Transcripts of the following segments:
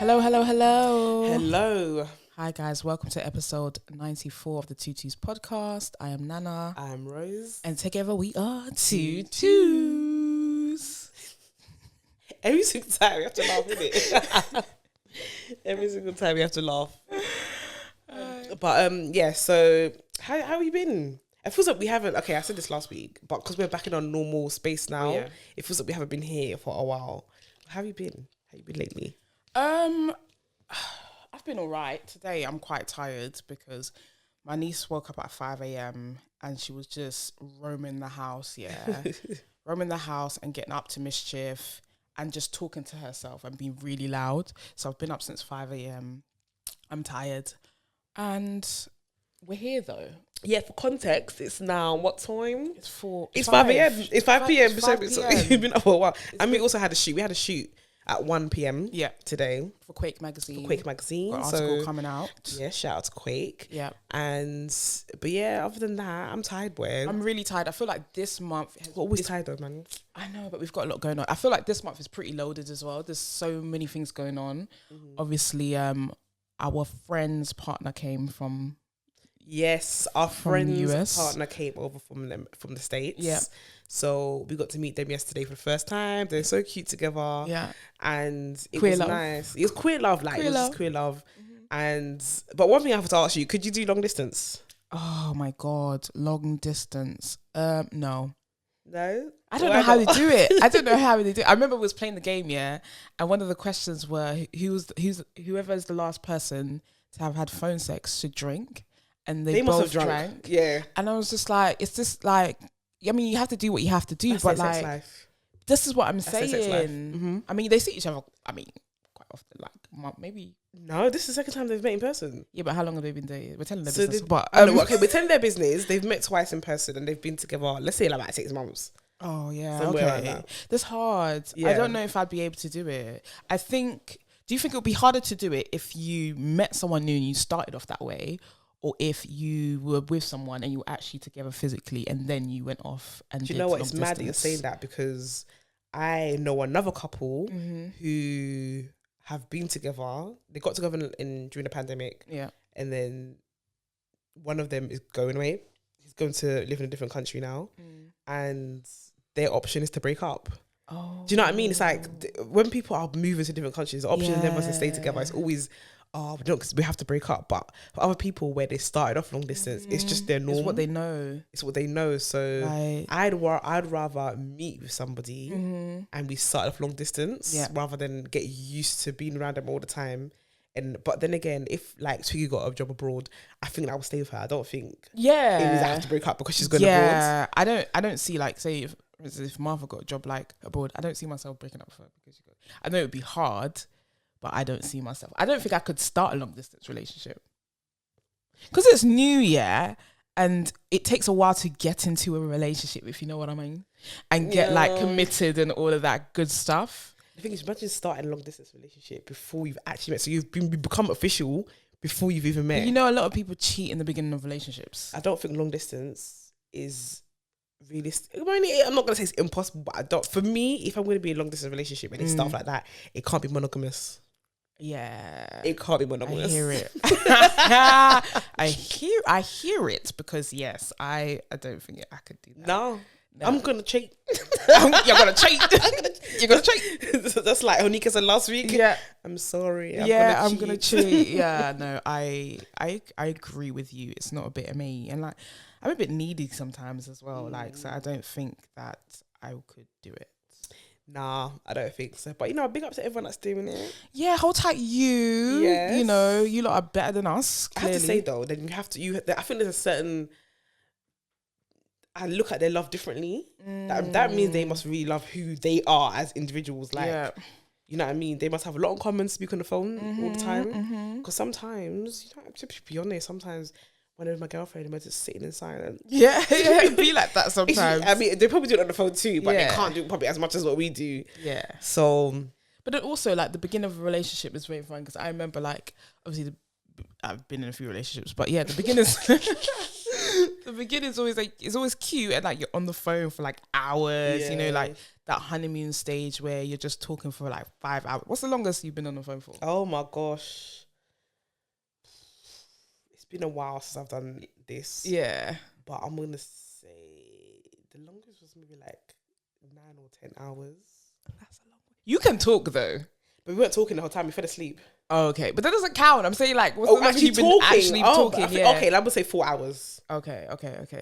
Hello, hello, hello. Hello. Hi guys, welcome to episode 94 of the Two Twos podcast. I am Nana. I'm Rose. And together we are Two Twos. Every single time we have to laugh, innit? Every single time we have to laugh. Yeah, so how have you been? It feels like we haven't, okay, I said this last week, but because we're back in our normal space now, it feels like we haven't been here for a while. How have you been? How have you been lately? I've been all right. Today I'm quite tired because my niece woke up at 5 a.m. and she was just roaming the house, roaming the house and getting up to mischief and just talking to herself and being really loud. So I've been up since 5 a.m. I'm tired. And we're here though. Yeah, for context, it's now what time? It's 5 a.m. It's 5 p.m. It's 5 So p.m. you've been up for a while. And we also had a shoot. We had a shoot at 1 p.m. today. For Quake Magazine. Got an article coming out. Yeah, shout out to Quake. Yeah. But yeah, other than that, I'm tired, boy. I'm really tired. I feel like this month... Always tired though, man. I know, but we've got a lot going on. I feel like this month is pretty loaded as well. There's so many things going on. Mm-hmm. Obviously, our friend's partner came from... Yes, our friend's US. partner came over from the States. Yeah. So we got to meet them yesterday for the first time. They're so cute together. Yeah. And it Queer was love. nice. It was queer love, like Queer it was love. just queer love. Mm-hmm. But one thing I have to ask you, could you do long distance? Oh my God, long distance. No. No? I don't know how they do it. I don't know how they do it. I remember we was playing the game, and one of the questions were whoever's the last person to have had phone sex should drink. And they must both have drank. Yeah. And I was just like, it's just like, I mean, you have to do what you have to do, That's but their like, sex life. this is what I'm That's their sex life. saying. Mm-hmm. I mean, they see each other, quite often, like, maybe. No, this is the second time they've met in person. Yeah, but how long have they been dating? We're telling their So business. we're telling their business. They've met twice in person and they've been together, let's say like 6 months. Oh, yeah, Somewhere around okay. that. That's hard. Yeah. I don't know if I'd be able to do it. Do you think it would be harder to do it if you met someone new and you started off that way? Or if you were with someone and you were actually together physically and then you went off and Do you know what? It's mad that you're saying that because I know another couple who have been together. They got together during the pandemic. Yeah. And then one of them is going away. He's going to live in a different country now. And their option is to break up. Oh. Do you know what I mean? It's like when people are moving to different countries, the option is never to stay together. It's always... oh, no, because we have to break up. But for other people where they started off long distance, it's just their norm. It's what they know. So right. I'd rather meet with somebody and we start off long distance rather than get used to being around them all the time. But then again, if like Twiggy got a job abroad, I think I would stay with her. I don't think it was I have to break up because she's going abroad. Yeah, I don't see like say if Martha got a job like abroad, I don't see myself breaking up with her because I know it would be hard. But I don't see myself. I don't think I could start a long distance relationship. Because it's new, and it takes a while to get into a relationship, if you know what I mean. And get like committed and all of that good stuff. The thing is, imagine starting a long distance relationship before you've actually met. So you've become official before you've even met. But you know, a lot of people cheat in the beginning of relationships. I don't think long distance is realistic. I mean, I'm not going to say it's impossible, but for me, if I'm going to be in a long distance relationship and it's stuff like that, it can't be monogamous. Yeah, it can't be monogamous. I hear it. I hear it because yes, I don't think I could do that. No. I'm gonna cheat. You're gonna cheat. You're gonna cheat. That's like Onika said last week. Yeah, I'm sorry. I'm gonna cheat. Yeah, no, I agree with you. It's not a bit of me, and like I'm a bit needy sometimes as well. Like, so I don't think that I could do it. Nah, I don't think so. But big up to everyone that's doing it. Yeah, hold tight, you. Yes. You know, you lot are better than us. Clearly. I have to say though, then you have to. I think there's a certain. I look at their love differently. That means they must really love who they are as individuals. Like, you know what I mean? They must have a lot in common. Speak on the phone all the time. Because sometimes, to be honest, sometimes. When I was my girlfriend, we're just sitting in silence. Yeah, it'd be like that sometimes. I mean, they probably do it on the phone too, but they can't do it probably as much as what we do. Yeah. So, but then also like the beginning of a relationship is very fun because I remember like obviously I've been in a few relationships, but yeah, the beginners. The beginning is always like, it's always cute, and like you're on the phone for like hours, you know, like that honeymoon stage where you're just talking for like 5 hours. What's the longest you've been on the phone for? Oh my gosh. It's been a while since I've done this. Yeah. But I'm going to say the longest was maybe like 9 or 10 hours. That's a long one. You can talk though. But we weren't talking the whole time. We fell asleep. Oh, okay. But that doesn't count. I'm saying like, what's the longest you've been actually talking? Okay, I would say 4 hours. Okay.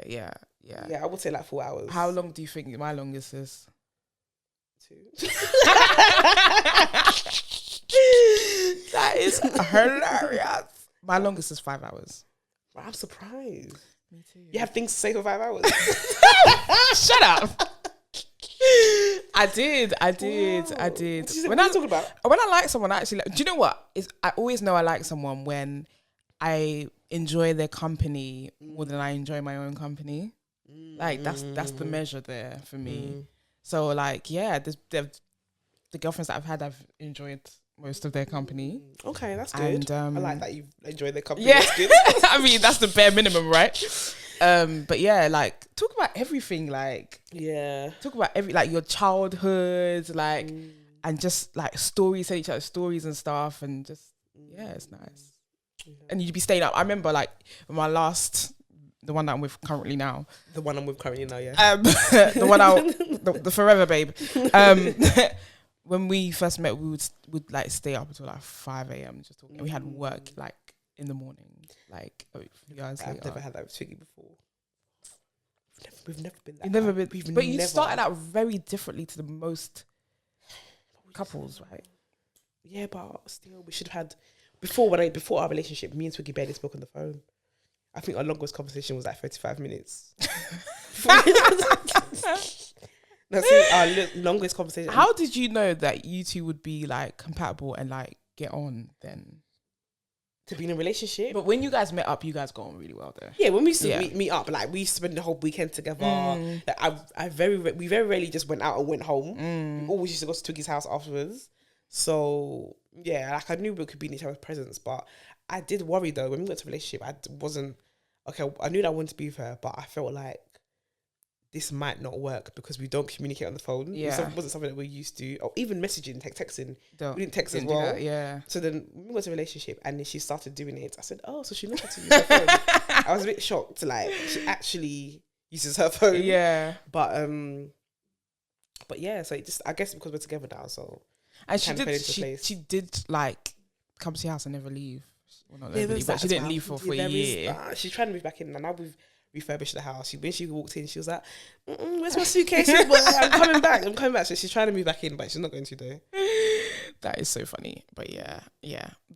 Yeah. Yeah, I would say like 4 hours. How long do you think my longest is? 2. That is hilarious. My longest is 5 hours. Well, I'm surprised. Me too. You have things to say for 5 hours. Shut up. I did. What are you talking about? When I like someone, I actually do you know what? I always know I like someone when I enjoy their company more than I enjoy my own company. Like that's the measure there for me. So like, yeah, the girlfriends that I've had, I've enjoyed most of their company. Okay, that's good. And, I like that you've enjoyed their company. Yeah, that's good. I mean that's the bare minimum, right? But yeah, like talk about everything. Like talk about like your childhood, like and just like stories, say each other stories and stuff, and just it's nice. And you'd be staying up. I remember like my last. The one that I'm with currently now. The one I'm with currently now, yeah. The one the forever babe. When we first met, we would like stay up until like 5 a.m. just talking. We had work like in the morning, like a few hours later. I've never had that with Twiggy before. We've never been that. You've never been, but you started out very differently to the most couples, right? Yeah, but still, we should have had before our relationship. Me and Twiggy barely spoke on the phone. I think our longest conversation was like 35 minutes. No, see, our longest conversation. How did you know that you two would be like compatible and like get on then? To be in a relationship? But when you guys met up, you guys got on really well there. Yeah, when we used to meet up, like we used to spend the whole weekend together. Like we very rarely just went out and went home. We always used to go to Twiggy's house afterwards. So yeah, like I knew we could be in each other's presence, but I did worry though when we got to a relationship. I knew that I wanted to be with her, but I felt like this might not work because we don't communicate on the phone. Yeah, it wasn't something that we're used to, or even messaging, texting. We didn't text as well. Yeah. So then when we got to a relationship and then she started doing it, I said, "Oh, so she knows how to use her phone." I was a bit shocked. Like she actually uses her phone. Yeah. But yeah. So it just, I guess because we're together now, so and she did like come to your house and never leave. Well, not really, but she didn't leave for a year. She's trying to move back in, and now we've refurbished the house. When she walked in, she was like, "Where's my suitcase?" I'm coming back. So she's trying to move back in, but she's not going to do. That is so funny, but yeah,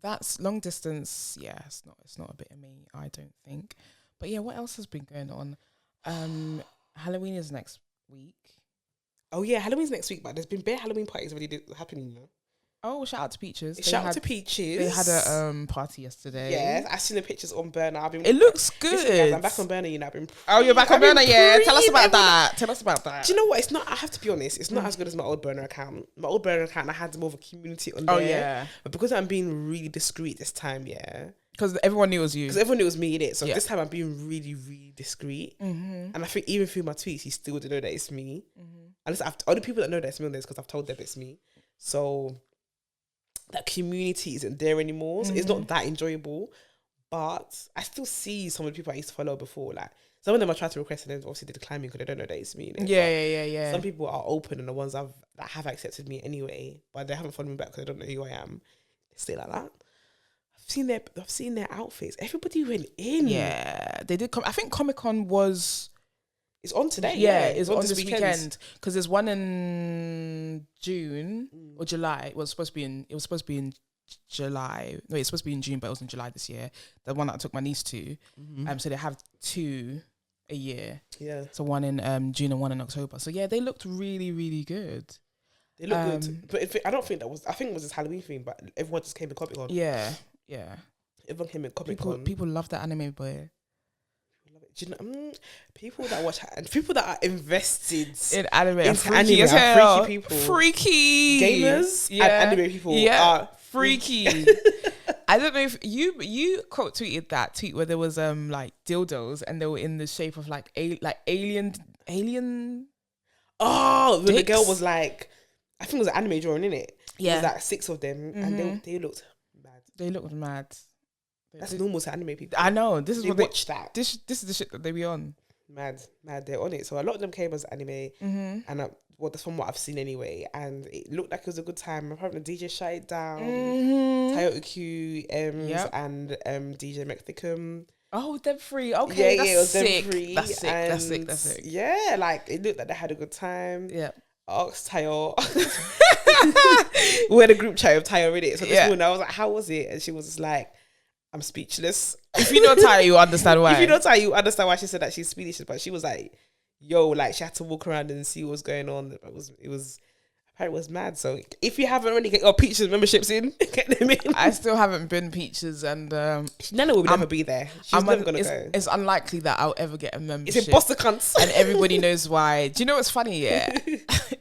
that's long distance. Yeah, it's not a bit of me, I don't think. But yeah, what else has been going on? Halloween is next week. Oh yeah, Halloween's next week, but there's been bare Halloween parties already happening, you know. Oh, shout out to Peaches. Shout out to Peaches. They had a party yesterday. Yeah, I've seen the pictures on Burner. It looks good. Listen, guys, I'm back on Burner, you know. You're back on Burner, yeah. Tell us about that. Do you know what? It's not, I have to be honest, it's not as good as my old Burner account. My old Burner account, I had more of a community on there. Oh, yeah. But because I'm being really discreet this time, yeah. Because everyone knew it was you. Because everyone knew it was me in it. So this time I'm being really, really discreet. And I think even through my tweets, you still didn't know that it's me. And only people that know that it's me on there is because I've told them it's me. So that community isn't there anymore. So it's not that enjoyable. But I still see some of the people I used to follow before. Like some of them I tried to request and then obviously they decline me because they don't know that it's me. Yeah. Some people are open and the ones that have accepted me anyway, but they haven't followed me back because they don't know who I am. They stay like that. I've seen their outfits. Everybody went in. Yeah, they did come. I think Comic-Con was... It's on today. Yeah, it's on this weekend. Because there's one in June or July. It was supposed to be in July. No, it's supposed to be in June, but it was in July this year. The one that I took my niece to. So they have 2 a year. Yeah. So one in June and one in October. So yeah, they looked really, really good. They look good. But I don't think that was... I think it was this Halloween theme, but everyone just came in Comic-Con. Yeah. Everyone came in Comic-Con. People love that anime boy. Do you know, people that watch and people that are invested in anime, freaky people, freaky gamers, and anime people are freaky. I don't know if you quote tweeted that tweet where there was like dildos and they were in the shape of like alien. Oh, when the dicks? girl was like, I think it was an anime drawing, innit? Yeah, it was like 6 of them, and they looked mad. They looked mad. That's normal to anime people. I know. This is they what watch that. This is the shit that they be on. Mad. They're on it. So a lot of them came as anime, and that's from what I've seen anyway. And it looked like it was a good time. Apparently, the DJ shut it down. Toyota Q, and DJ McThickum. Oh, them free. Okay, yeah, that's it was sick. them free. That's sick. Yeah, like it looked like they had a good time. Yeah. Asked Tayo. We had a group chat with Tayo in it. So this morning I was like, "How was it?" And she was just like, "I'm speechless." If you know Tayo, you understand why. If you know Tayo, you understand why she said that she's speechless. But she was like, "Yo, like she had to walk around and see what was going on." It was apparently it was mad. So if you haven't already get your Peaches memberships in, get them in. I still haven't been Peaches, and Nana will never be there. She's never gonna go. It's unlikely that I'll ever get a membership. It's imposter cunts, and everybody knows why. Do you know what's funny? Yeah,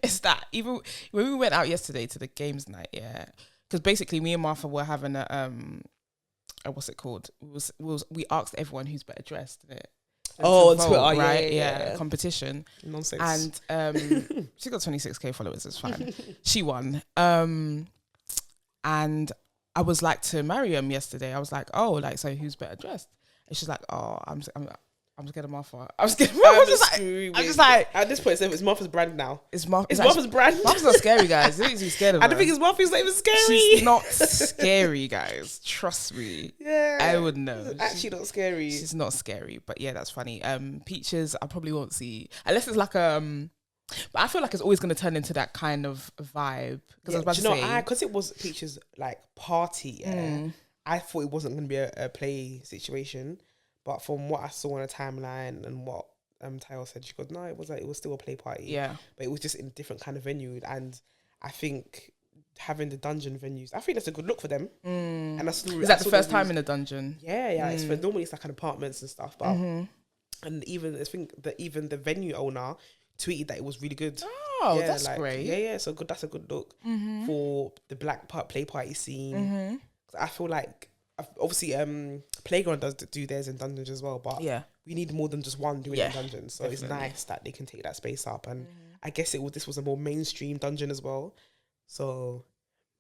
it's that even when we went out yesterday to the games night, because basically me and Martha were having a what's it called? We asked everyone who's better dressed, didn't it? On Twitter, right? Yeah. Competition. Nonsense. And she got 26k followers. It's fine. She won. And I was like to Mariam yesterday. I was like, "Oh, like so, who's better dressed?" And she's like, "Oh, I'm scared of Martha. I'm scared of Martha." I'm just like at this point, it's Martha's brand now. It's Martha's brand. Martha's not scary, guys. You don't need to be scared of her. I don't think it's Martha's not even scary. She's not scary, guys. Trust me. Yeah, I would know. She's actually not scary. She's not scary, but yeah, that's funny. Peaches, I probably won't see unless it's like but I feel like it's always going to turn into that kind of vibe. Because I was about to say, because it was Peaches like party. I thought it wasn't going to be a play situation. But from what I saw on a timeline and what Tayo said, she goes, "No, it was still a play party. Yeah, but it was just in a different kind of venue." And I think having the dungeon venues, I think that's a good look for them. And is that the first time in a dungeon? Yeah. It's for normally it's like an apartments and stuff, but and even I think that even the venue owner tweeted that it was really good. Oh, that's great. Yeah. So good. That's a good look for the black play party scene. I feel like. Obviously, Playground does do theirs in dungeons as well, but we need more than just one doing it in dungeons. So definitely. It's nice that they can take that space up, and I guess this was a more mainstream dungeon as well. So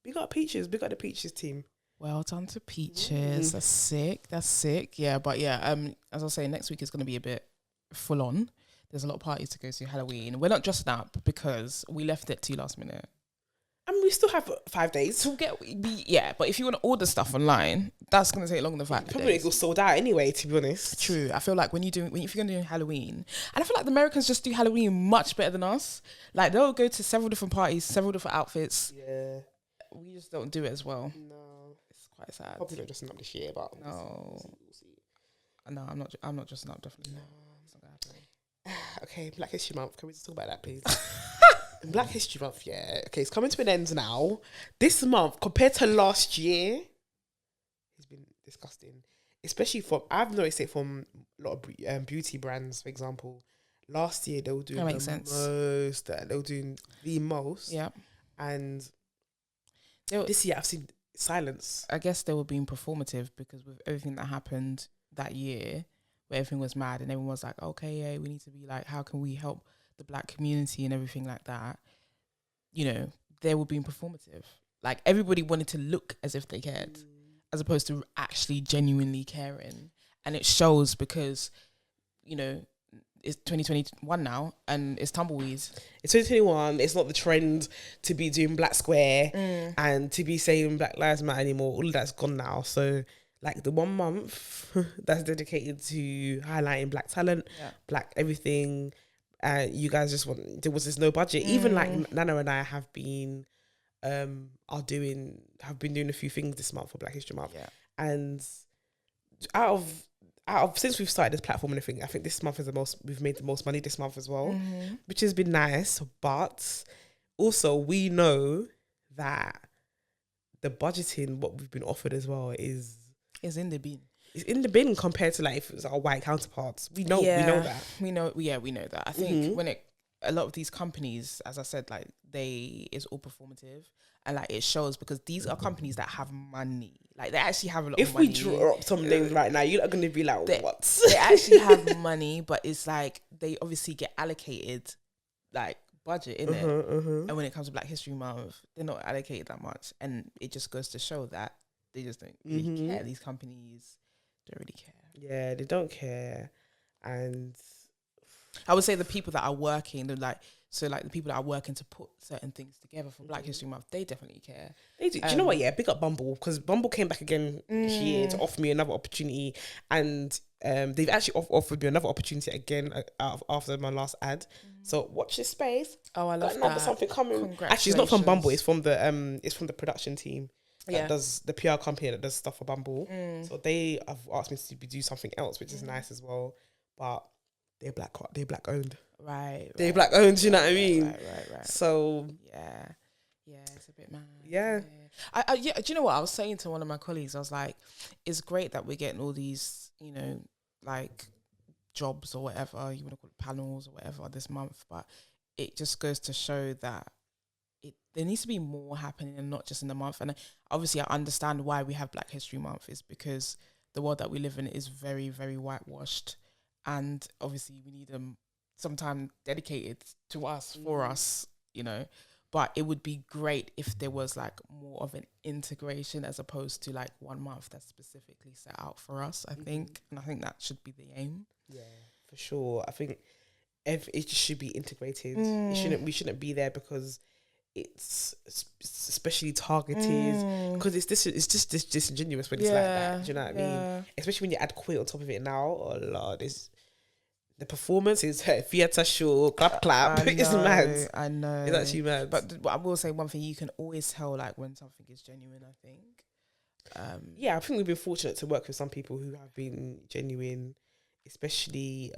we got Peaches, we got the Peaches team. Well done to Peaches. That's sick. Yeah, but as I was saying, next week is going to be a bit full on. There's a lot of parties to go to. Halloween. We're not dressing up because we left it too last minute. And we still have 5 days to get. But if you want to order stuff online, that's going to take longer than 5 days. Probably it was sold out anyway, to be honest. True. I feel like if you're going to do Halloween, and I feel like the Americans just do Halloween much better than us. Like they'll go to several different parties, several different outfits. Yeah. We just don't do it as well. No, it's quite sad. Probably not dressing up this year, but no. We'll see. No, I'm not dressing up. Definitely. No. It's not gonna happen. Okay, Black History Month. Can we just talk about that, please? Black History Month, yeah. Okay, it's coming to an end now. This month, compared to last year, it's been disgusting. Especially I've noticed it from a lot of beauty brands, for example. Last year, they were doing most. They were doing the most. Yeah. And this year, I've seen silence. I guess they were being performative because with everything that happened that year, where everything was mad and everyone was like, okay, yeah, we need to be like, how can we help the black community and everything like that, they were being performative. Like everybody wanted to look as if they cared, as opposed to actually genuinely caring. And it shows because, it's 2021 now and it's tumbleweeds. It's 2021. It's not the trend to be doing Black Square and to be saying Black Lives Matter anymore. All of that's gone now. So like the 1 month that's dedicated to highlighting black talent, black everything. You guys there's no budget. Even like Nana and I have been doing a few things this month for Black History Month. Yeah. And out of since we've started this platform and everything, I think this month is we've made the most money this month as well, which has been nice. But also we know that the budgeting, what we've been offered as well is in the bin. It's in the bin compared to like if it was our white counterparts. We know that. We know that. I think when it a lot of these companies, as I said, like it's all performative, and like it shows because these are companies that have money. Like they actually have a lot of money. If we drop some names right now, you're not going to be like, what? They actually have money, but it's like they obviously get allocated like budget in it. And when it comes to Black History Month, they're not allocated that much, and it just goes to show that they just don't really care. These companies don't really care. Yeah, they don't care. And I would say the people that are working, they're like, so like the people that are working to put certain things together for Black History Month, they definitely care. They do. Do you know what? Yeah, big up Bumble, because Bumble came back again this year to offer me another opportunity, and they've actually offered me another opportunity again after my last ad. So watch this space. Oh, I love that. Something coming. Actually, it's not from Bumble. It's from the production team that does the PR company that does stuff for Bumble. So they have asked me to do something else, which is nice as well. But they're black owned. Right. They're black owned. You know what I mean? Right. So yeah, it's a bit mad. Yeah. I do you know what I was saying to one of my colleagues? I was like, it's great that we're getting all these, you know, like jobs or whatever you want to call it, panels or whatever this month, but it just goes to show that there needs to be more happening and not just in the month. And obviously I understand why we have Black History Month is because the world that we live in is very, very whitewashed, and obviously we need some time dedicated to us, for us, you know. But it would be great if there was like more of an integration as opposed to like 1 month that's specifically set out for us, I think. And I think that should be the aim. Yeah, for sure. I think it just should be integrated. We shouldn't be there because it's especially targeted, because it's just disingenuous when it's like that. Do you know what I mean? Especially when you add queer on top of it now. Oh Lord, the performance is theatre show, clap. It's mad. I know. It's actually mad. But I will say one thing: you can always tell like when something is genuine. I think. Yeah, I think we've been fortunate to work with some people who have been genuine, especially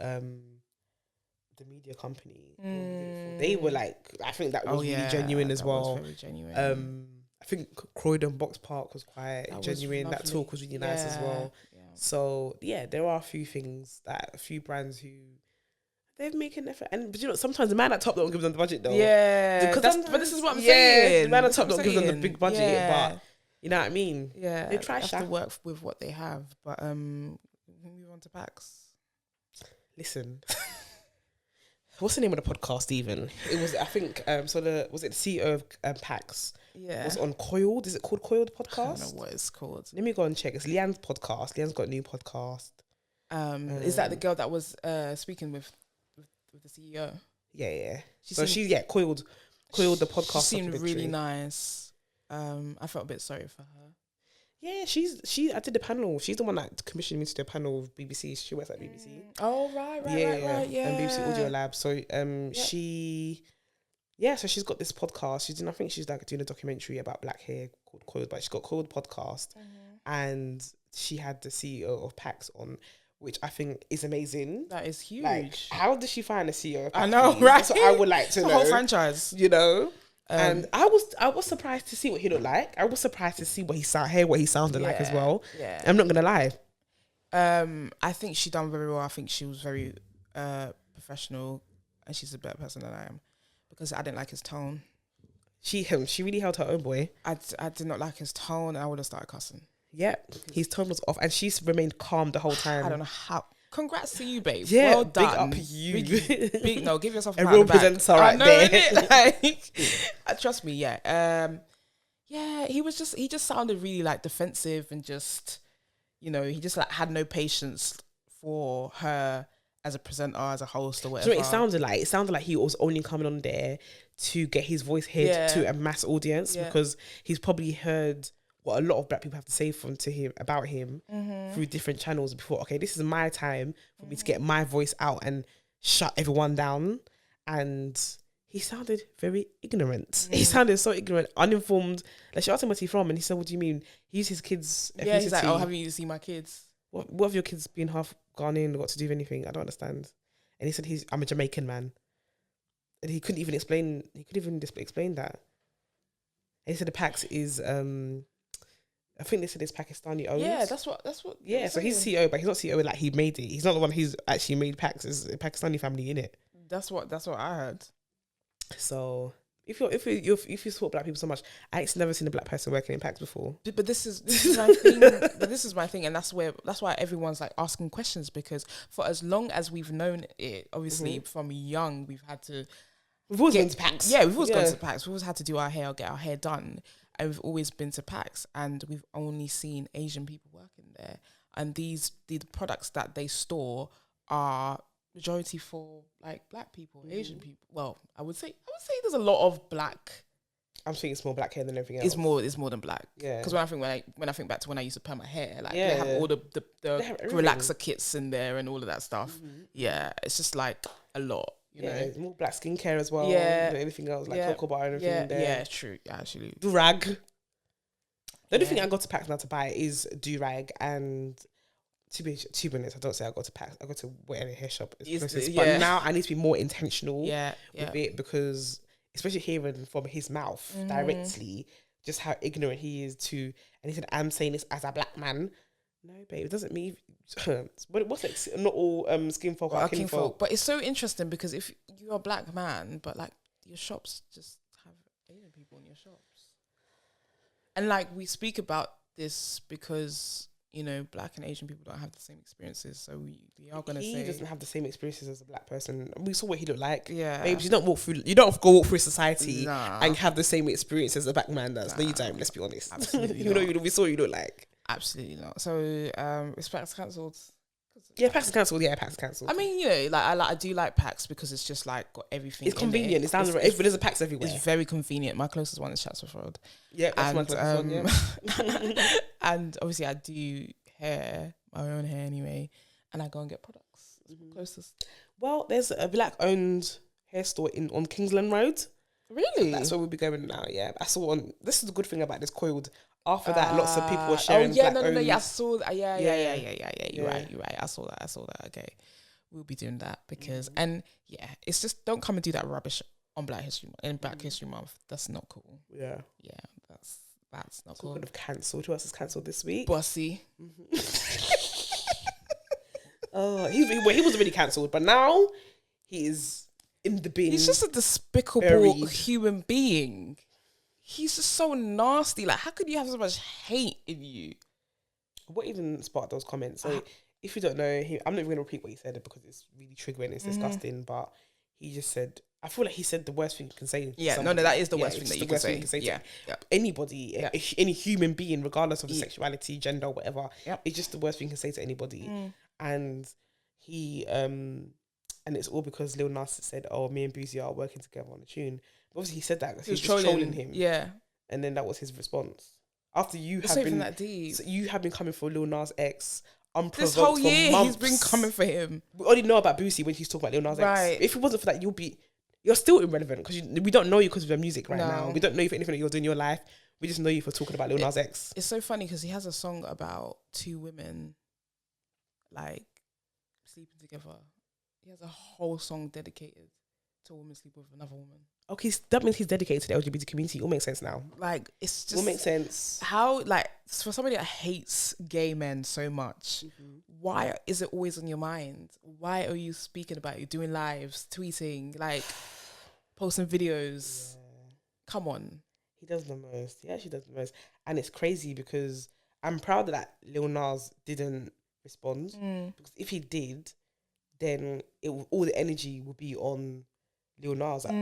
the media company. They were like, I think that was really genuine as well. Was very genuine. I think Croydon Box Park was quite genuine. That talk was really nice as well. Yeah. So yeah, there are a few brands who they're making effort, but you know, sometimes the man at top don't give them the budget though. Yeah, but this is what I'm saying. The man at top don't give them the big budget, but you know what I mean. Yeah, they try to work with what they have, but we move on to PAX. Listen. What's the name of the podcast even? It was, I think, was it the CEO of PAX? Yeah. Was on Coiled? Is it called Coiled Podcast? I don't know what it's called. Let me go and check. It's Leanne's podcast. Leanne's got a new podcast. Is that the girl that was speaking with the CEO? Yeah. Coiled the podcast. She seemed really nice. I felt a bit sorry for her. Yeah, I did the panel. She's the one that commissioned me to do a panel with BBC. She works at BBC. Oh, right, yeah. And BBC Audio Lab. So so she's got this podcast. I think she's like doing a documentary about black hair called Coiled, but she's got Coiled Podcast. And she had the CEO of PAX on, which I think is amazing. That is huge. Like, how did she find the CEO of PAX? I know, right? That's what I would like to know. The whole franchise. You know? And I was surprised to see what he looked like. I was surprised to see what he sounded like as well. Yeah. I'm not gonna lie. I think she done very well. I think she was very professional, and she's a better person than I am, because I didn't like his tone. She really held her own, boy. I did not like his tone, and I would have started cussing. Yeah, his tone was off, and she's remained calm the whole time. I don't know how. Congrats to you, babe. Yeah, well done. Big up you. Big no, give yourself a real presenter right there. Like, trust me, yeah. He just sounded really like defensive and just, you know, he just like had no patience for her as a presenter, as a host or whatever. So it sounded like he was only coming on there to get his voice heard to a mass audience, because he's probably heard what a lot of black people have to say about him through different channels before. Okay, this is my time for me to get my voice out and shut everyone down. And he sounded very ignorant. He sounded so ignorant, uninformed. Like, she asked him where's he from, and he said, "What do you mean?" He used his kids' ethnicity. Yeah, he's like, "Oh, haven't you seen my kids? What have your kids been half Ghanaian got to do with anything? I don't understand." And he said, "I'm a Jamaican man," and he couldn't even explain. Explain that. And he said the PAX is I think they said it's Pakistani owned. Yeah, that's what. Yeah, so he's CEO, but he's not CEO like he made it. He's not the one who's actually made PAX. It's a Pakistani family in it. That's what I heard. So if you support black people so much, I actually never seen a black person working in PAX before. But this is my thing. But this is my thing, and that's why everyone's like asking questions, because for as long as we've known it, obviously from young, we've always been to PAX. Yeah, we've always gone to PAX. We've always had to do our hair or get our hair done, and we've always been to PAX, and we've only seen Asian people working there. And the products that they store are majority for like black people, Asian people. Well, I would say there's a lot of black. I'm thinking it's more black hair than everything else. It's more than black. Yeah. Because when I think back to when I used to perm my hair, like yeah. they have all the relaxer kits in there and all of that stuff. Mm-hmm. Yeah, it's just like a lot. You know, more black skincare as well. Yeah. Than anything else, like cocoa butter and everything in there. Yeah, true. Yeah, actually. Durag. The only thing I got to PAX now to buy is durag, and to be honest, I don't say I got to PAX. I got to whatever hair shop is closest. But now I need to be more intentional with it, because especially hearing from his mouth directly just how ignorant he is to, and he said, I'm saying this as a black man. No, babe, it doesn't mean what's like not all skin folk are kin folk. But it's so interesting, because if you're a black man, but like your shops just have Asian people in your shops. And like we speak about this because, you know, black and Asian people don't have the same experiences, so we are gonna say he doesn't have the same experiences as a black person. We saw what he looked like. Yeah, babe, you don't go walk through society and have the same experience as a black man does. No, you don't. Let's be honest. Absolutely, we saw what you look like. Absolutely not. So, is PAX cancelled? Yeah, PAX is cancelled. Yeah, PAX is cancelled. I mean, you know, like I do like PAX because it's just like got everything. It's convenient. It's down the road. There's a PAX everywhere. It's very convenient. My closest one is Chatsworth Road. Yeah, that's my closest one. Yeah. And obviously, I do my own hair anyway, and I go and get products. Closest. Well, there's a black-owned hair store on Kingsland Road. Really? That's where we'll be going now. Yeah, I saw this is the good thing about this coiled. After that, lots of people were sharing. Oh yeah, no, yeah, I saw that. Yeah. You're right. I saw that. Okay, we'll be doing that because, and yeah, it's just don't come and do that rubbish on Black History Month. That's not cool. Yeah, that's not cool. Could have cancelled. Who else is cancelled this week? Bossy. Oh, he was already cancelled, but now he is in the bin. He's just a despicable human being. He's just so nasty. Like, how could you have so much hate in you? What even sparked those comments? So, if you don't know, I'm not even going to repeat what he said because it's really triggering. It's disgusting. But he just said, I feel like he said the worst thing you can say. Yeah, no, that is the worst thing that you can say. Yeah. Anybody, any human being, regardless of the sexuality, gender, whatever, it's just the worst thing you can say to anybody. And he, and it's all because Lil Nas said, "Oh, me and Boosie are working together on a tune." Obviously, he said that because he was just trolling him. Yeah. And then that was his response. After you have been that deep. So you have been coming for Lil Nas X unprovoked this whole year, for months. He's been coming for him. We already know about Boosie when she's talking about Lil Nas X. If it wasn't for that, you're still irrelevant because we don't know you because of your music now. We don't know you for anything that you're doing in your life. We just know you for talking about Lil Nas X. It's so funny because he has a song about two women like sleeping together. He has a whole song dedicated to a woman sleeping with another woman. Okay, that means he's dedicated to the LGBT community. It all makes sense now. Like, it's just... It all makes sense. How, like, for somebody that hates gay men so much, why is it always on your mind? Why are you speaking about it, doing lives, tweeting, like, posting videos? Yeah. Come on. He does the most. He actually does the most. And it's crazy because I'm proud that Lil Nas didn't respond. Because if he did, then all the energy would be on Lil Nas. Like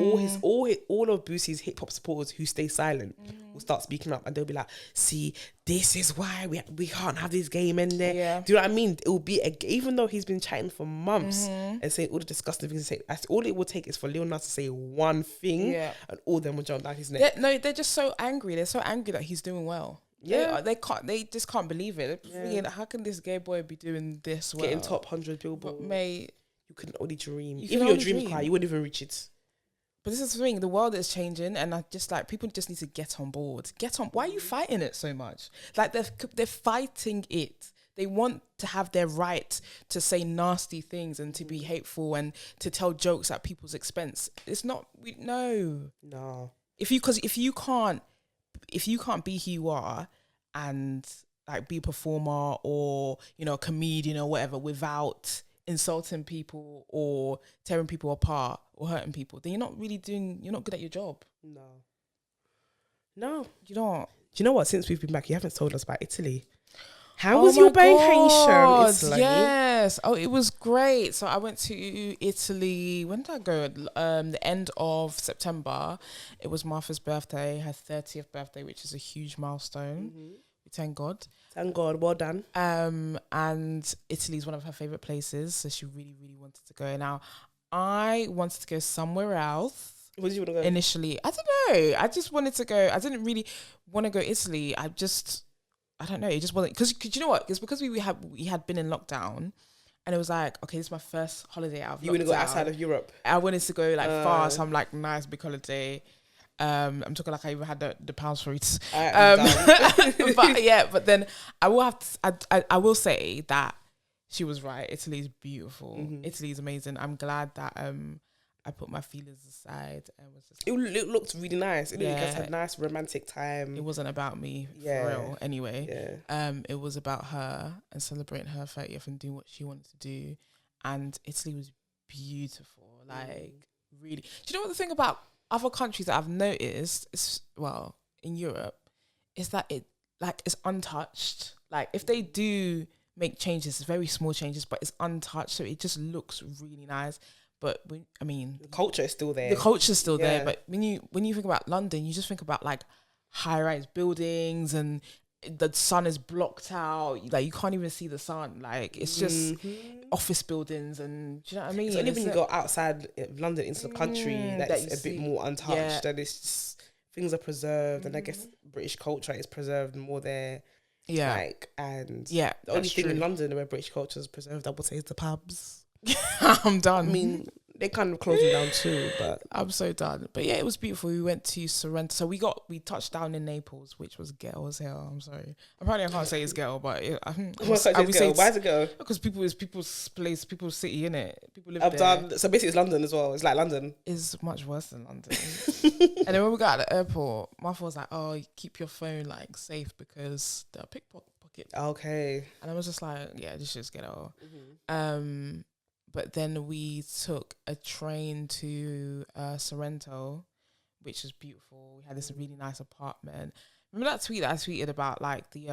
all of Boosie's hip hop supporters who stay silent will start speaking up, and they'll be like, "See, this is why we can't have these gay men there." Yeah. Do you know what I mean? It will be even though he's been chatting for months and saying all the disgusting things to say. All it will take is for Lil Nas to say one thing, and all of them will jump down his neck. They're just so angry. They're so angry that he's doing well. Yeah, they just can't believe it. Thinking, how can this gay boy be doing this well? Getting top 100 Billboard. But mate, you couldn't only dream. Even your dream car, you wouldn't even reach it. But this is the thing, the world is changing, and I just like people just need to get on board. Why are you fighting it so much? Like they're fighting it. They want to have their right to say nasty things and to be hateful and to tell jokes at people's expense. It's not. No. If you can't be who you are and like be a performer or, you know, a comedian or whatever without insulting people or tearing people apart or hurting people, then you're not good at your job. No. You don't. Do you know what? Since we've been back, you haven't told us about Italy. How was your vacation? Italy? Yes. Oh, it was great. So I went to Italy. When did I go? The end of September. It was Martha's birthday, her 30th birthday, which is a huge milestone. We thank God. Thank God. Well done. And Italy is one of her favorite places, so she really, really wanted to go. Now, I wanted to go somewhere else. Where did you want to go? Initially, I don't know. I just wanted to go. I didn't really want to go Italy. I don't know. It just wasn't because you know what? It's because we had been in lockdown, and it was like, okay, this is my first holiday out of lockdown. You want to go outside of Europe? I wanted to go like far, so I'm like, nice big holiday. I'm talking like I even had the pounds for it. But then I will have to, I will say that she was right. Italy is beautiful. Italy is amazing. I'm glad that I put my feelings aside and was just. It looked really nice. It looked like us had a nice romantic time. It wasn't about me, for real. Anyway, it was about her and celebrating her 30th and doing what she wanted to do. And Italy was beautiful, like really. Do you know what the thing about other countries that I've noticed in Europe, is that it's untouched. Like if they do make changes, it's very small changes, but it's untouched, so it just looks really nice. But the culture is still there. The culture is still there. But when you think about London, you just think about like high-rise buildings and the sun is blocked out. Like you can't even see the sun. Like it's just office buildings, and do you know what I mean? It's only when you go outside London into the country that's a bit more untouched, and it's just, things are preserved, and I guess British culture is preserved more there. The only thing in London where British culture is preserved, I would say, is the pubs. I'm done. I mean, they kind of closed them down too, but I'm so done. But yeah, it was beautiful. We went to Sorrento. So we touched down in Naples, which was ghetto as hell. I'm sorry. Apparently I can't say it's ghetto, but why is it ghetto? Because people's place, people's city, innit? People live there. So basically it's London as well. It's like London. It's much worse than London. And then when we got at the airport, Martha was like, oh, keep your phone like safe because they'll pickpocket. Okay. And I was just like, yeah, this shit's ghetto. But then we took a train to Sorrento, which was beautiful. We had this really nice apartment. Remember that tweet that I tweeted about like the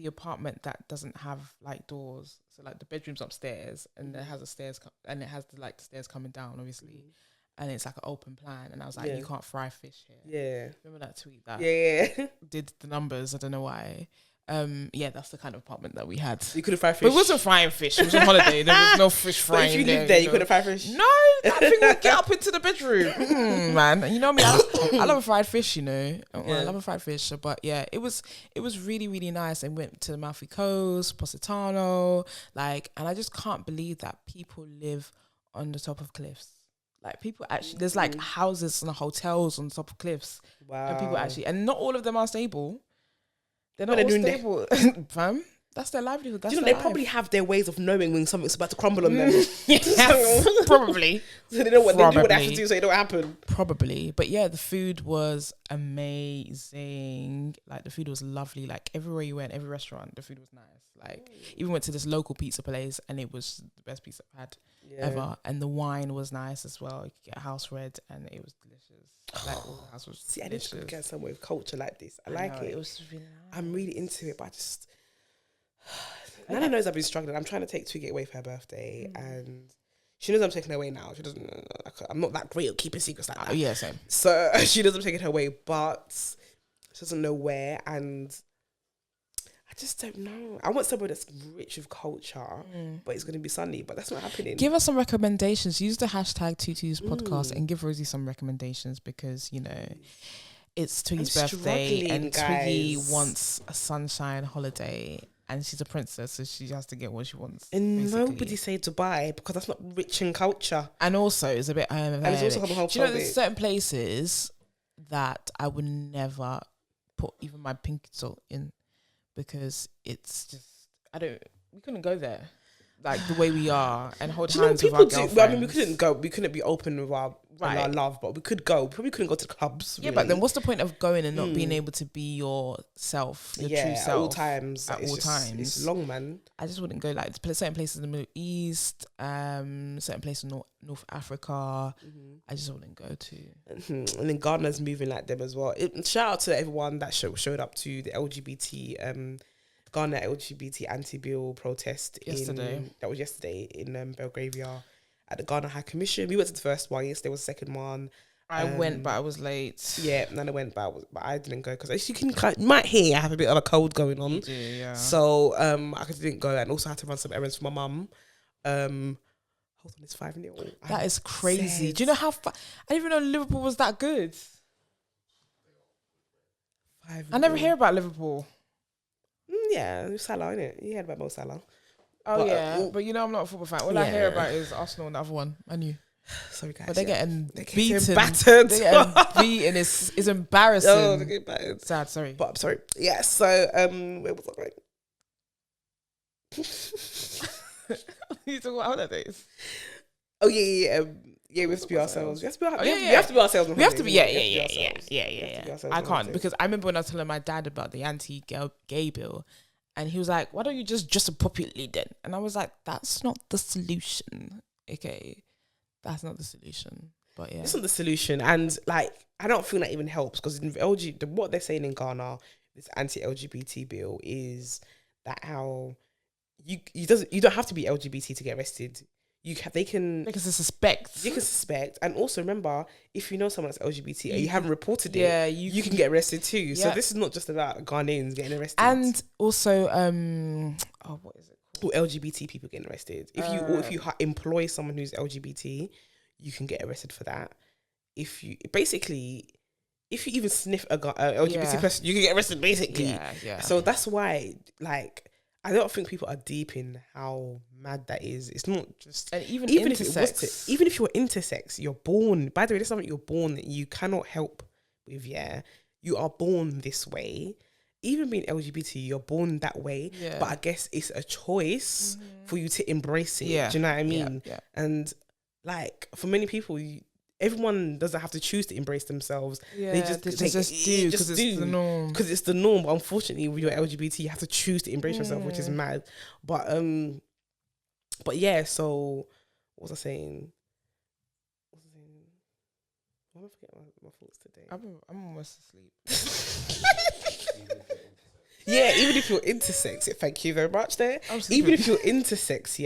apartment that doesn't have like doors, so like the bedroom's upstairs and it has a stairs and it has the stairs coming down, obviously, and it's like an open plan. And I was like, you can't fry fish here. Yeah, remember that tweet that did the numbers? I don't know why. That's the kind of apartment that we had. You couldn't fry fish. But it wasn't frying fish. It was on holiday. There was no fish frying. But if you lived there, you couldn't fry fish. No, that thing would get up into the bedroom, man. You know me. I love a fried fish. You know, I love a fried fish. But yeah, it was really, really nice. And went to the Amalfi Coast, Positano, and I just can't believe that people live on the top of cliffs. Like people actually, there's like houses and hotels on top of cliffs. Wow. And people actually, and not all of them are stable. They're not all stable, fam. That's their livelihood. That's they probably have their ways of knowing when something's about to crumble on them. Yes, probably. So they know what they do, what they have to do, so it don't happen. Probably, but yeah, the food was amazing. Like the food was lovely. Like everywhere you went, every restaurant, the food was nice. Like even went to this local pizza place, and it was the best pizza I've had ever. And the wine was nice as well. You could get house red, and it was delicious. Like all the house was delicious. I need to get somewhere with culture like this. I like it. It was really nice. I'm really into it, but I just Nana knows I've been struggling. I'm trying to take Twiggy away for her birthday, and she knows I'm taking her away now. She doesn't. I'm not that great at keeping secrets like that. Yeah, same. So she knows I'm taking her away, but she doesn't know where, and I just don't know. I want somewhere that's rich with culture, but it's going to be sunny, but that's not happening. Give us some recommendations. Use the hashtag Tutu's podcast and give Rosie some recommendations because, you know, it's Twiggy's birthday and Twiggy wants a sunshine holiday and she's a princess, so she has to get what she wants. And basically. Nobody say Dubai because that's not rich in culture. And also, it's a bit... and it's also homophobic. Do you know, there's certain places that I would never put even my pinky toe in because it's just... we couldn't go there. like the way we are and hold Do you know hands what with our people do? girlfriends. Well, I mean, we couldn't be open with our Right. love, but we could go. Probably couldn't go to the clubs. Yeah, but then what's the point of going and not being Mm. able to be yourself, your Yeah, true at self all times. At all times. It's long, man. I just wouldn't go like certain places in the Middle East, certain places in North Africa. I just wouldn't go to. And then Ghana's moving like them as well. Shout out to everyone that showed up to the LGBT Ghana LGBT anti-bill protest Yesterday. That was yesterday in Belgravia at the Ghana High Commission. We went to the first one. Yesterday was the second one. I went, but I was late. Yeah, Nana went, but I didn't go because as you might hear, I have a bit of a cold going on. You do, yeah. So I didn't go, and also had to run some errands for my mum. Hold on, it's 5-0. That is crazy. Do you know how? I didn't even know Liverpool was that good. 5-0. I never hear about Liverpool. Yeah, Salah, innit? You heard about Mo Salah. Oh, yeah. But you know, I'm not a football fan. All I hear about is Arsenal and the other one. I knew. Sorry, guys. But they're getting beaten. Battered. They're getting beaten. It's embarrassing. Oh, they're getting battered. Sad, sorry. But I'm sorry. Yeah, so, where was I going? You talk about holidays. Oh, yeah. Yeah, we have to be ourselves. We have to be ourselves. Yeah. We have to be ourselves. We have to be, yeah. I can't can't because I remember when I was telling my dad about the anti-gay bill, and he was like, "Why don't you just dress appropriately then?" And I was like, "That's not the solution, okay? That's not the solution." But yeah, it's not the solution, and like I don't feel that even helps because in what they're saying in Ghana, this anti-LGBT bill is that how you don't have to be LGBT to get arrested. They can suspect. You can suspect, and also remember, if you know someone that's LGBT and you haven't reported it, you can get arrested too. Yeah. So this is not just about Ghanaians getting arrested, and also what is it called? Or LGBT people getting arrested. If you employ someone who's LGBT, you can get arrested for that. If you even sniff a LGBT person, you can get arrested. Basically, yeah. So that's why, like, I don't think people are deep in how mad that is. It's not just... And even if you're intersex, you're born... By the way, this is something you're born that you cannot help with, yeah? You are born this way. Even being LGBT, you're born that way. Yeah. But I guess it's a choice for you to embrace it. Yeah. Do you know what I mean? Yeah. And, like, for many people... Everyone doesn't have to choose to embrace themselves. Yeah, they just do because it's the norm. Because it's the norm. But unfortunately, when you're LGBT, you have to choose to embrace yourself, which is mad. But yeah. So what was I saying? Why am I forgetting my thoughts today? I'm almost asleep. Yeah, even if you're intersex, thank you very much there. Even if you're intersex,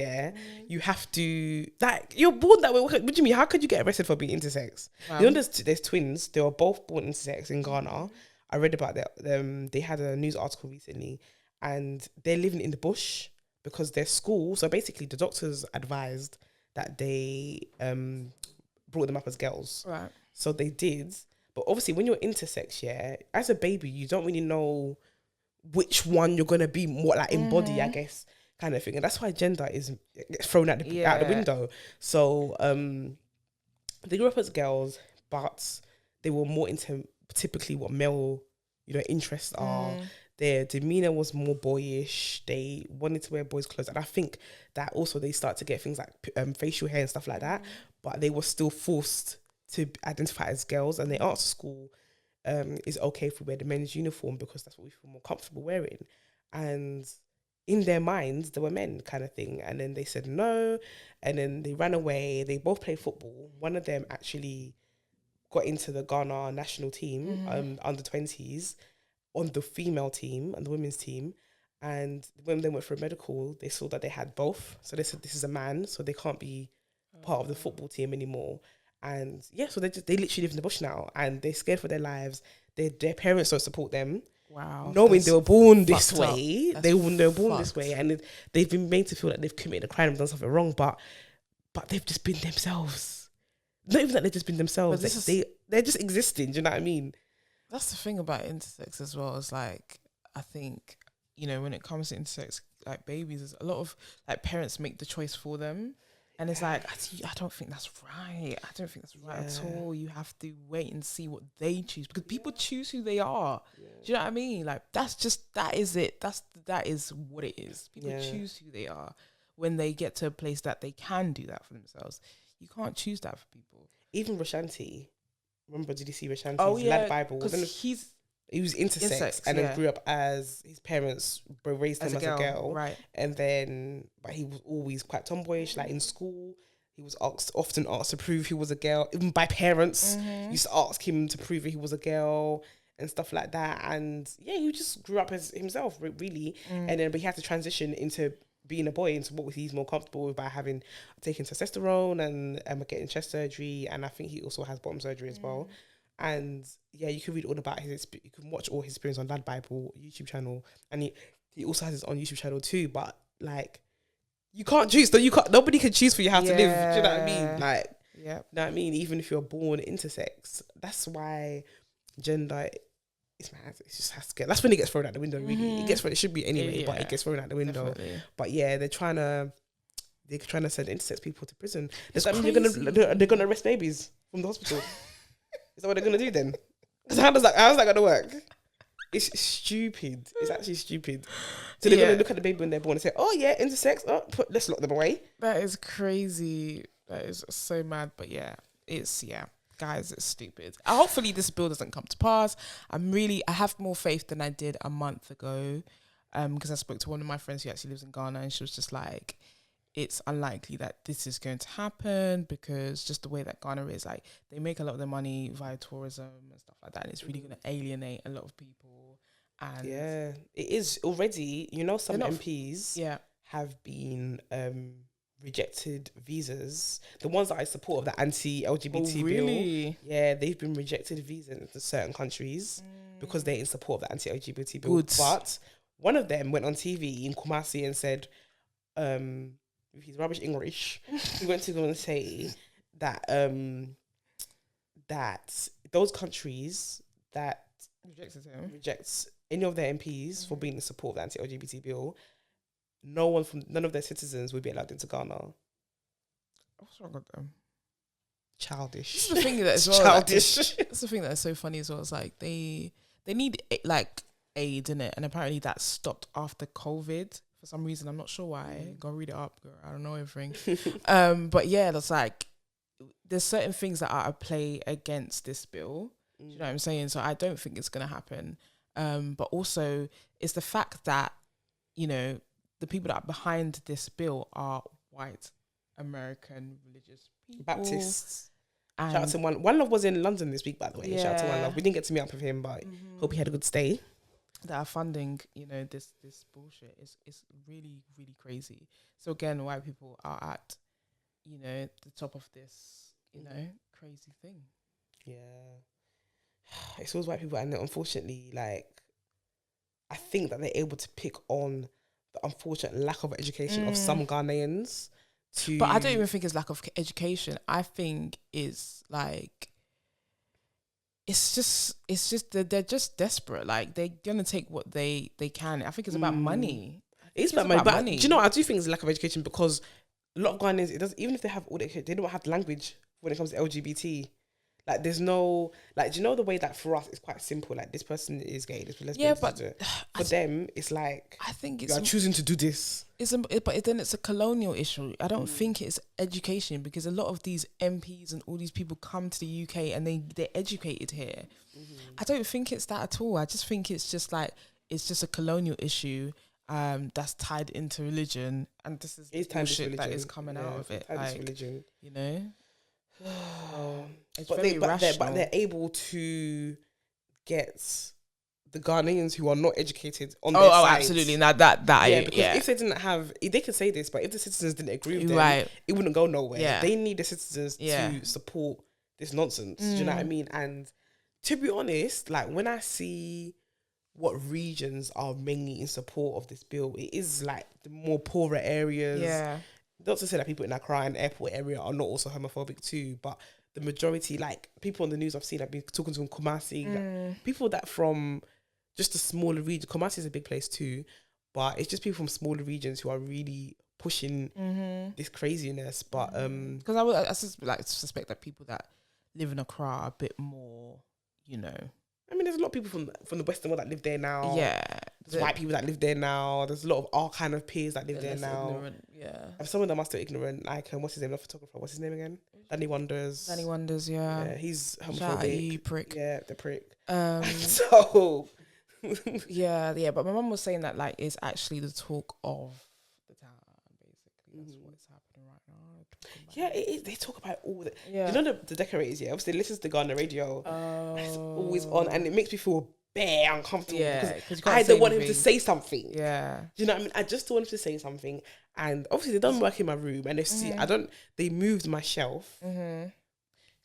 you have to, like, you're born that way. What do you mean? How could you get arrested for being intersex? You know, there's twins. They were both born intersex in Ghana. I read about that. They had a news article recently, and they're living in the bush because their school. So basically, the doctors advised that they brought them up as girls. Right. So they did. But obviously, when you're intersex, as a baby, you don't really know which one you're gonna be more like embody, I guess, kind of thing. And that's why gender is thrown out the window. So they grew up as girls, but they were more into typically what male, interests are. Their demeanor was more boyish. They wanted to wear boys' clothes, and I think that also they start to get things like facial hair and stuff like that. But they were still forced to identify as girls, and they asked school, is okay if we wear the men's uniform because that's what we feel more comfortable wearing. And in their minds, they were men kind of thing. And then they said no. And then they ran away. They both play football. One of them actually got into the Ghana national team, under 20s, on the female team and the women's team. And when they went for a medical, they saw that they had both. So they said, this is a man, so they can't be part of the football team anymore. And so they literally live in the bush now, and they're scared for their lives. Their parents don't support them. Wow. Knowing they were born this way, they were born this way, and they've been made to feel like they've committed a crime and done something wrong, but they've just been themselves. Not even that they've just been themselves. They're just existing. Do you know what I mean? That's the thing about intersex as well. Is like, I think, when it comes to intersex, like babies, there's a lot of like parents make the choice for them. And it's like, I don't think that's right. I don't think that's right at all. You have to wait and see what they choose, because people choose who they are. Yeah. Do you know what I mean? Like, that is it. That is what it is. People choose who they are. when they get to a place that they can do that for themselves. You can't choose that for people. Even Rashanti. Remember, did you see Rashanti's lad Bible? Because he was intersex and then grew up as his parents raised him as a girl. Right. And then, but he was always quite tomboyish, like in school. He was often asked to prove he was a girl, even by parents. Used to ask him to prove he was a girl and stuff like that. And yeah, he just grew up as himself, really. And then, but he had to transition into being a boy, into what he's more comfortable with by taking testosterone and getting chest surgery. And I think he also has bottom surgery as well. And yeah, you can read all about you can watch all his experience on Lad Bible YouTube channel. And he also has his own YouTube channel too. But like, you can't choose. Nobody can choose for you how to live. Do you know what I mean? Like, you know what I mean? Even if you're born intersex, that's why gender is mad. It just has to get. That's when it gets thrown out the window. Really, it should be anyway, but it gets thrown out the window. Definitely. But yeah, they're trying to send intersex people to prison. Does that mean they're gonna arrest babies from the hospital? Is that what they're gonna do then? Because how's that gonna work? It's stupid. It's actually stupid. So they're gonna look at the baby when they're born and say, "Oh yeah, intersex. Let's lock them away." That is crazy. That is so mad. But guys, it's stupid. Hopefully, this bill doesn't come to pass. I have more faith than I did a month ago, because I spoke to one of my friends who actually lives in Ghana, and she was just like, it's unlikely that this is going to happen because just the way that Ghana is, like, they make a lot of their money via tourism and stuff like that, and it's really going to alienate a lot of people. And yeah, it is already. You know, some MPs have been rejected visas. The ones that I support of the anti-LGBT bill, yeah, they've been rejected visas into certain countries because they're in support of the anti-LGBT bill. Good. But one of them went on TV in Kumasi and said, with his rubbish English, he went to go and say that that those countries that rejects any of their MPs for being in support of the anti-LGBT bill, none of their citizens would be allowed into Ghana. What's wrong with them? Childish. This is the thing that as well. Childish. That's the thing that is so funny as well. It's like they need like aid in it, and apparently that stopped after COVID. For some reason, I'm not sure why. Go read it up, girl. I don't know everything. But yeah, that's like, there's certain things that are at play against this bill. Do you know what I'm saying? So I don't think it's going to happen. But also, it's the fact that, you know, the people that are behind this bill are white American religious people. Baptists. And shout out to One Love was in London this week, by the way. Yeah. Shout out to One Love. We didn't get to meet up with him, but hope he had a good stay. That are funding, you know, this bullshit is really, really crazy. So again, white people are at, you know, the top of this, you know, crazy thing. Yeah. It's always white people, and unfortunately, like, I think that they're able to pick on the unfortunate lack of education of some Ghanaians. But I don't even think it's lack of education. I think it's like, it's just they're just desperate. Like, they're gonna take what they can. I think it's about money. It's about money. But do you know what? I do think it's a lack of education, because a lot of Ghanaians, even if they have all the education, they don't have the language when it comes to LGBT. Like, there's no, like, do you know the way that for us it's quite simple? Like, this person is gay, this person is lesbian. Yeah, but for them, it's like, I think you are choosing to do this. But then it's a colonial issue. I don't think it's education, because a lot of these MPs and all these people come to the UK and they're educated here. I don't think it's that at all. I just think it's just like, it's just a colonial issue that's tied into religion, and this is the bullshit that is coming out of it. Like, religion. You know? It's but they're able to get the Ghanaians who are not educated on their side. Oh, absolutely. Now because if they didn't have, they could say this, but if the citizens didn't agree with them, it wouldn't go nowhere. Yeah. They need the citizens to support this nonsense. Do you know what I mean? And to be honest, like, when I see what regions are mainly in support of this bill, it is like the more poorer areas. Yeah. Not to say that people in Accra and airport area are not also homophobic too, but the majority, like, people on the news I've seen, I've been talking to in Kumasi, like, people that from just a smaller region. Kumasi is a big place too, but it's just people from smaller regions who are really pushing this craziness. But because I suspect that people that live in Accra are a bit more, you know. I mean, there's a lot of people from the Western world that live there now. Yeah, There's white people that live there now. There's a lot of our kind of peers that live there now. Ignorant, yeah. And some of them are still ignorant. Like, what's his name? The photographer. What's his name again? Danny Wonders. Yeah. He's homophobic. Shout out you, prick. Yeah, the prick. So yeah. But my mum was saying that like it's actually the talk of the town. Basically, that's what's happening right now. Yeah, it is. They talk about all the. Yeah. You know the decorators. Yeah, obviously they listen to the guy on the radio. It's always on, and it makes me feel bare uncomfortable because I don't want him to say something. Yeah, do you know what I mean? I just don't want him to say something. And obviously they done work in my room, and they see they moved my shelf. And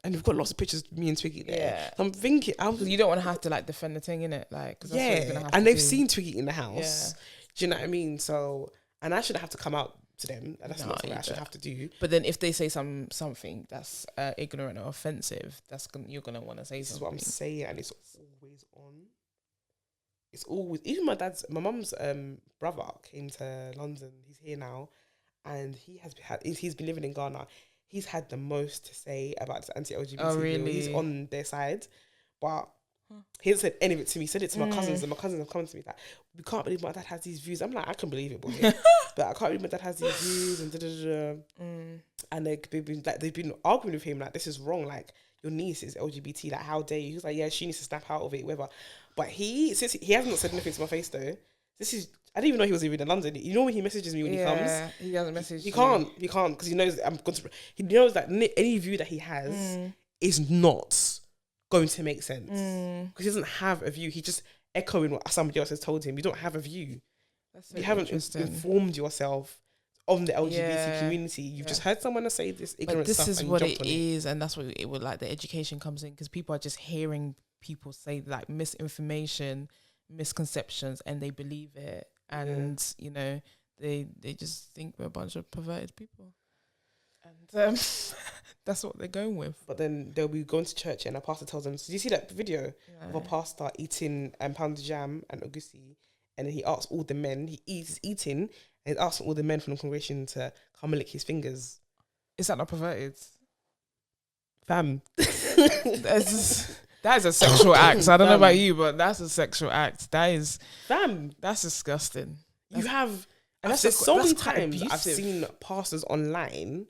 we've got lots of pictures of me and Twiggy there. Yeah. So I'm thinking, you don't want to have to like defend the thing, innit? Like, cause that's what you're gonna have and they've seen Twiggy in the house. Yeah. Do you know what I mean? So, and I shouldn't have to come out to them. That's not something I should have to do. But then if they say something that's ignorant or offensive, you're gonna want to say something. This is what I'm saying, and it's always on. It's always, even my mum's brother came to London. He's here now, and he's been living in Ghana. He's had the most to say about this anti-LGBT. Oh, really? He's on their side, but he hasn't said any of it to me. He said it to my cousins, and my cousins have come to me like, "We can't believe my dad has these views." I'm like, I can believe it, boy, but I can't believe my dad has these views and And they've been arguing with him like, this is wrong. Like, your niece is LGBT. Like, how dare you? He's like, yeah, she needs to snap out of it, whatever. But since he hasn't said anything to my face though. I didn't even know he was even in London. You know when he messages me when he comes? He hasn't messaged He can't because he knows I'm going to. He knows that any view that he has is not going to make sense because he doesn't have a view. He's just echoing what somebody else has told him. You don't have a view. You haven't informed yourself on the LGBT community. You've just heard someone say this ignorant stuff. But this is what it is, and that's what it would like. The education comes in because people are just hearing people say like misinformation, misconceptions, and they believe it. And you know, they just think we're a bunch of perverted people, and that's what they're going with. But then they'll be going to church, and a pastor tells them. So do you see that video of a pastor eating pound of jam and ogusi, and then he asks all the men. He's eating, and he's asking all the men from the congregation to come and lick his fingers. Is that not perverted, fam? That is a sexual act. I don't know about you, but that's a sexual act. That is, that's disgusting. So many times I've seen pastors online,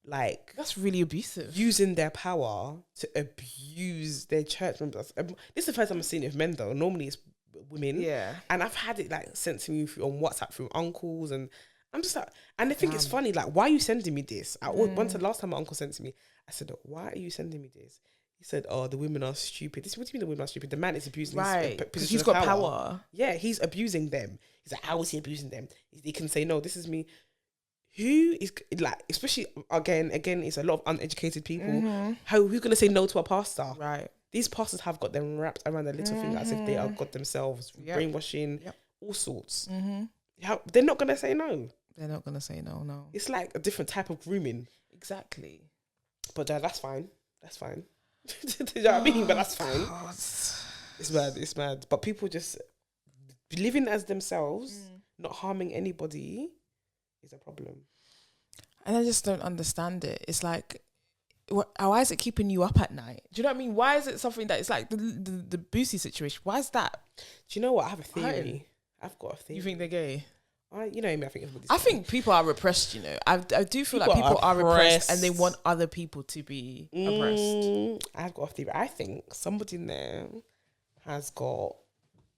like, that's really abusive, using their power to abuse their church members. This is the first time I've seen it with men though. Normally it's women. Yeah. And I've had it like sent to me on WhatsApp through uncles, and I'm just like, and I think it's funny, like, why are you sending me this? The last time my uncle sent it to me, I said, why are you sending me this? He said, "Oh, the women are stupid." What do you mean the women are stupid? The man is abusing his position. He's got power. Yeah, he's abusing them. He's like, how is he abusing them? He can say, "No, this is me." Who is like, especially again, it's a lot of uneducated people. Who's gonna say no to a pastor? Right. These pastors have got them wrapped around their little finger as if they are God themselves, brainwashing, all sorts. They're not gonna say no. They're not gonna say no. No. It's like a different type of grooming. Exactly. But that's fine. That's fine. Do you know what I mean? But that's fine. God. It's mad. But people just living as themselves, not harming anybody, is a problem. And I just don't understand it. It's like, why is it keeping you up at night? Do you know what I mean? Why is it something that it's like the Boosie situation? Why is that? Do you know what? I have a theory. I've got a theory. You think they're gay? I think people are repressed, you know. I do feel like people are repressed and they want other people to be oppressed. I've got a theory. I think somebody in there has got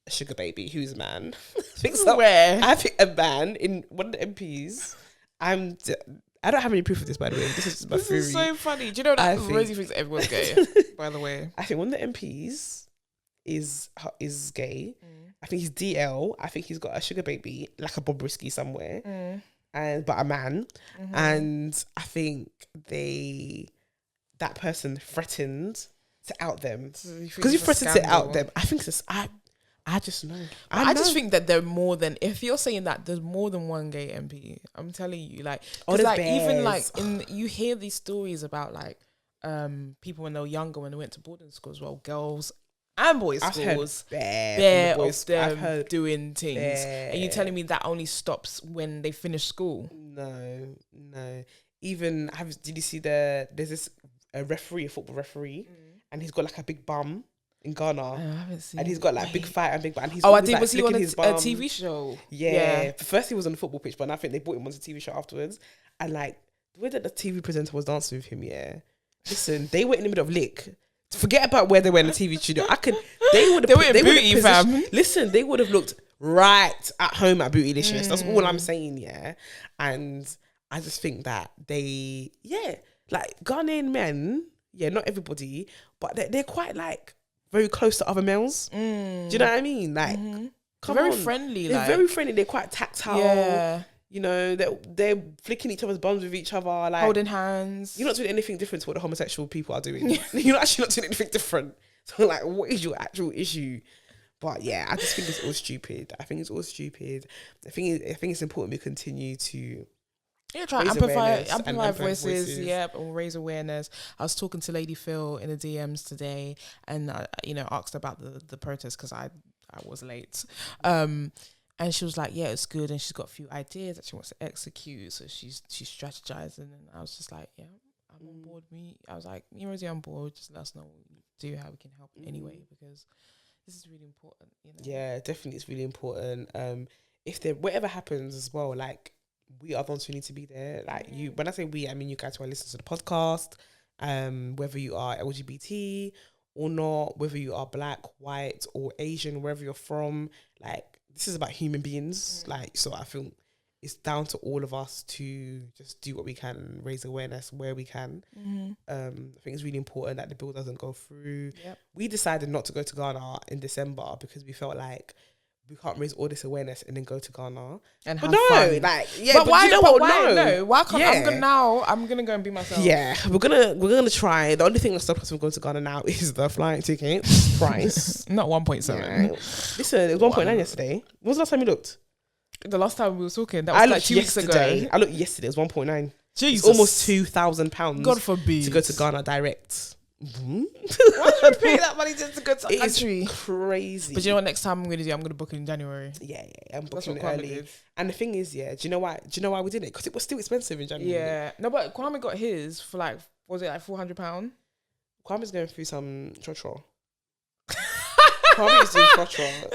a sugar baby who's a man. I think a man in one of the MPs. I don't have any proof of this, by the way. This is just my theory. This is so funny. Do you know that Rosie thinks everyone's gay, by the way? I think one of the MPs is gay. I think he's DL. I think he's got a sugar baby, like a Bobrisky somewhere, but a man. And I think that person threatened to out them because he threatened to out them. I think it's I just know. I just think that they're more than. If you're saying that there's more than one gay MP, I'm telling you, like, even like you hear these stories about like people when they were younger, when they went to boarding schools, well, girls and boys' schools, bare of them doing things. And you telling me that only stops when they finish school? No. Even did you see there's this a football referee, and he's got like a big bum. in Ghana. I haven't seen. And he's got like big fight and big. And he's I did. like, was he on a his bum. TV show? Yeah. First he was on the football pitch, but I think they brought him on the TV show afterwards. And like the way that the TV presenter was dancing with him, listen, they were in the middle of lick. Forget about where they were in the TV studio. They were in booty, fam. Listen, they would have looked right at home at Bootylicious. That's all I'm saying, And I just think that like Ghanaian men, not everybody, but they're quite like very close to other males. Do you know what I mean? Like, very friendly. They're very friendly. They're quite tactile. Yeah. You know, they're flicking each other's bums with each other, like holding hands. You're not doing anything different to what the homosexual people are doing. You're actually not doing anything different. So, like, what is your actual issue? But yeah, I just think it's all stupid. I think I think it's important we continue to try to amplify voices. And raise awareness. I was talking to Lady Phil in the DMs today, and asked about the protest because I was late. And she was like, yeah, it's good. And she's got a few ideas that she wants to execute. So she's strategizing. And I was just like, yeah, I'm on board. I was like, me and Rosie on board. Just let us know what we do, how we can help anyway, because this is really important. Yeah, definitely. It's really important. If whatever happens as well, like, we are the ones who need to be there. Like, when I say we, I mean you guys who are listening to the podcast, whether you are LGBT or not, whether you are Black, white or Asian, wherever you're from, like, this is about human beings. Like, so I feel it's down to all of us to just do what we can and raise awareness where we can. I think it's really important that the bill doesn't go through. We decided not to go to Ghana in December because we felt like we can't raise all this awareness and then go to Ghana and have fun. But why? You know what? No, why can't I'm gonna go and be myself. Yeah, we're gonna try. The only thing that stops us from going to Ghana now is the flight ticket price. Not 1.7. Yeah. Listen, it was 1.9 yesterday. When was the last time you looked? The last time we were talking, that was like 2 weeks ago. I looked yesterday. It was 1.9. Jesus, it's almost £2,000. God forbid to go to Ghana direct. Why should we pay that money just to go to a country? It's crazy. But you know what? Next time I'm gonna do, I'm gonna book it in January. Yeah, I'm booking it early. And the thing is, do you know why? Do you know why we did it? Because it was still expensive in January. Yeah, no, but Kwame got his for like, was it like £400? Kwame's going through some trotro. Kwame is doing trotro.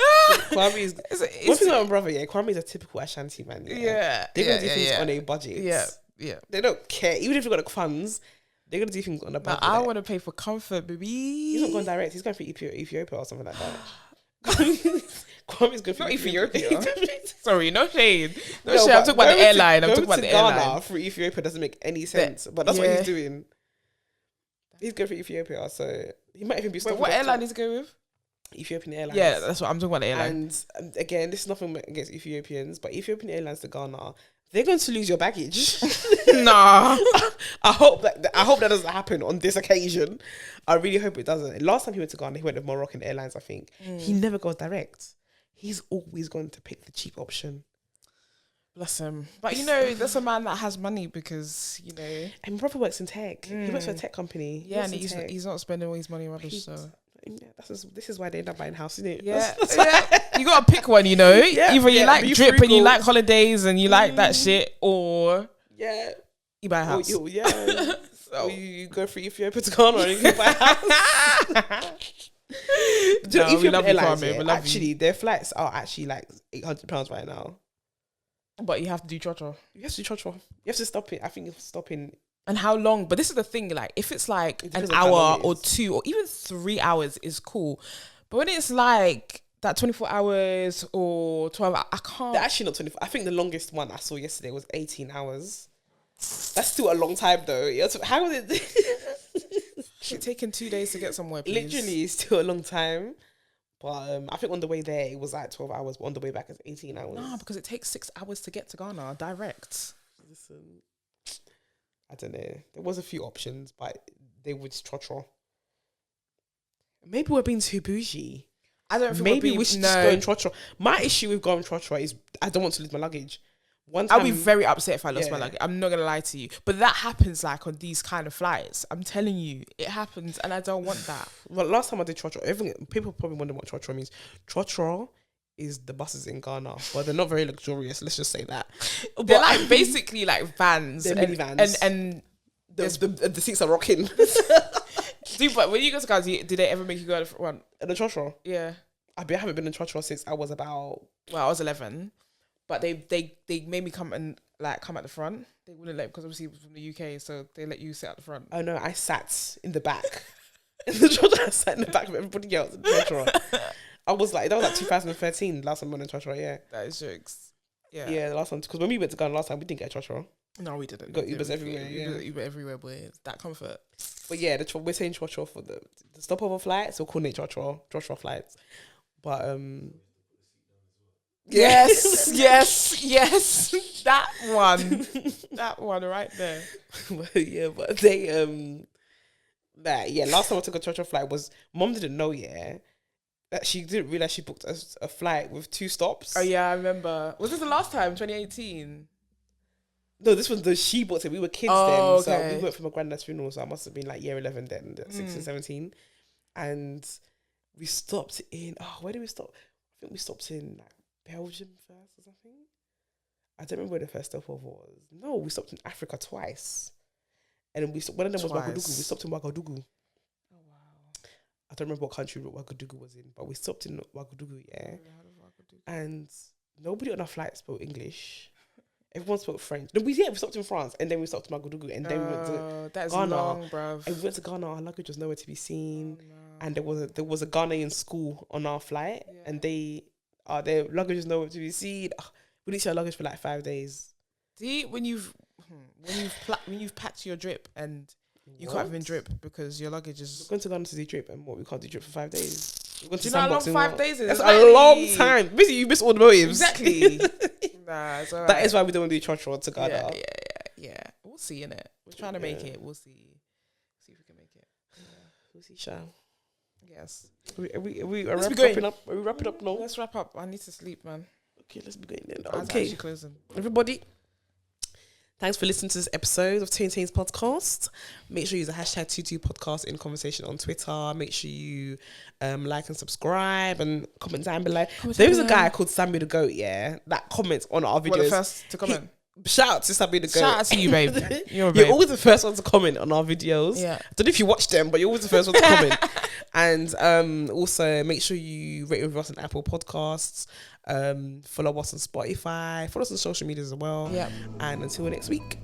Kwame is one thing about my brother. Kwame is a typical Ashanti man. They're gonna do things on a budget. Yeah, they don't care. Even if you've got the funds, they're gonna do things on a budget. I want to pay for comfort, baby. He's not going direct. He's going for Ethiopia or something like that. Kwame's going for Ethiopia. Sorry, no shade. No shade. I'm talking about the airline. I'm talking about the airline. For Ethiopia doesn't make any sense, but that's what he's doing. He's going for Ethiopia, so he might even be. Wait, what airline is he going with? Ethiopian Airlines. Yeah, that's what I'm talking about. The airline. And again, this is nothing against Ethiopians, but Ethiopian Airlines to Ghana, they're going to lose your baggage. Nah. I hope that doesn't happen on this occasion. I really hope it doesn't. Last time he went to Ghana, he went with Moroccan Airlines, I think. He never goes direct. He's always going to pick the cheap option. Bless him. But that's a man that has money because, And my brother works in tech. He works for a tech company. Yeah, and he's not spending all his money on rubbish, so... Yeah, this is why they end up buying house, isn't it? Yeah, you gotta pick one, Either you like drip frugal. And you like holidays and you like that shit, or you buy a house. Or you go for Ethiopia to Ghana and you can buy a house. Ethiopian Airlines, actually, their flights are actually like £800 right now. But you have to do trotro. You have to do trotro. You have to stop it. I think you have to stop in. And how long? But this is the thing, like, if it's like an hour or 2 or even 3 hours is cool. But when it's like that 24 hours or 12 hours, I can't. They're actually not 24. I think the longest one I saw yesterday was 18 hours. That's still a long time though. How is it? It's taking 2 days to get somewhere, please. Literally, it's still a long time. But I think on the way there, it was like 12 hours. But on the way back, it's 18 hours. No, because it takes 6 hours to get to Ghana direct. Listen. I don't know. There was a few options, but they would just trotro. Maybe we're being too bougie. I don't think maybe we should just go and trotro. My issue with going trotro is I don't want to lose my luggage. I'll be very upset if I lost my luggage. I'm not gonna lie to you, but that happens like on these kind of flights. I'm telling you, it happens, and I don't want that. Well, last time I did trotro, people probably wonder what trotro means. Trotro is the buses in Ghana, but they're not very luxurious. Let's just say that. They're like basically like vans. They're minivans. And the seats are rocking. But when you go to guys, did they ever make you go to the front? In the trotro? Yeah. I haven't been in trotro since I was about... Well, I was 11. But they made me come at the front. They wouldn't let, because obviously it was from the UK, so they let you sit at the front. Oh no, I sat in the back. In the trotro, I sat in the back of everybody else in the trotro. I was like, that was like 2013, last time I went in trotro, yeah. That is jokes. Yeah. Yeah, the last time, because when we went to Ghana last time, we didn't get a trotro. No, we didn't. We got Ubers everywhere, yeah. Uber everywhere, boy. It's that comfort. But yeah, we're saying trotro for the stopover flights, so we'll call it trotro flights. But yes, yes, that one right there. Yeah, but they last time I took a trotro flight was Mom didn't know that she didn't realize she booked a flight with 2 stops. Oh yeah, I remember. Was this the last time, 2018? No, this was she booked it. We were kids then, okay. So we went for my granddad's funeral. So I must have been like year 11 then, 16, 17, and we stopped in. Oh, where did we stop? I think we stopped in like Belgium first or something. I don't remember where the first stop was. No, we stopped in Africa twice, and then one of them was Ouagadougou. We stopped in Ouagadougou. Oh wow! I don't remember what country Ouagadougou was in, but we stopped in Ouagadougou, yeah. And nobody on our flight spoke English. Everyone spoke French. No, we stopped in France, and then we stopped in Ouagadougou, and then we went to Ghana. Long, bruv. And we went to Ghana. Our luggage was nowhere to be seen, and there was a Ghanaian school on our flight, and their luggage was nowhere to be seen. We didn't see our luggage for like 5 days. See, when you've packed your drip and you can't even drip because your luggage is... We're going to Ghana to do drip, and we can't do drip for 5 days. Do you know how long 5 days is? That's a long time. Basically, you miss all the motives. Exactly. Nah, it's alright. That is why we don't do trotro to Ghana. Yeah. We'll see, innit? We're trying to make it. We'll see. See if we can make it. Yeah. We'll see, shall. Yes. Are we wrapping up? Are we wrapping up now? Let's wrap up. I need to sleep, man. Okay, let's be going then. Okay. Closing. Everybody, thanks for listening to this episode of Tain's Podcast. Make sure you use the hashtag #22podcast in conversation on Twitter. Make sure you like and subscribe and comment down below. There was a guy called Sammy the Goat, that comments on our videos. What, the first to comment? Shout out to Sammy the Goat. Shout out to you, babe. You're always the first one to comment on our videos. Yeah. I don't know if you watch them, but you're always the first one to comment. And also make sure you rate with us on Apple Podcasts. Follow us on Spotify. Follow us on social media as well. Yeah. And until next week.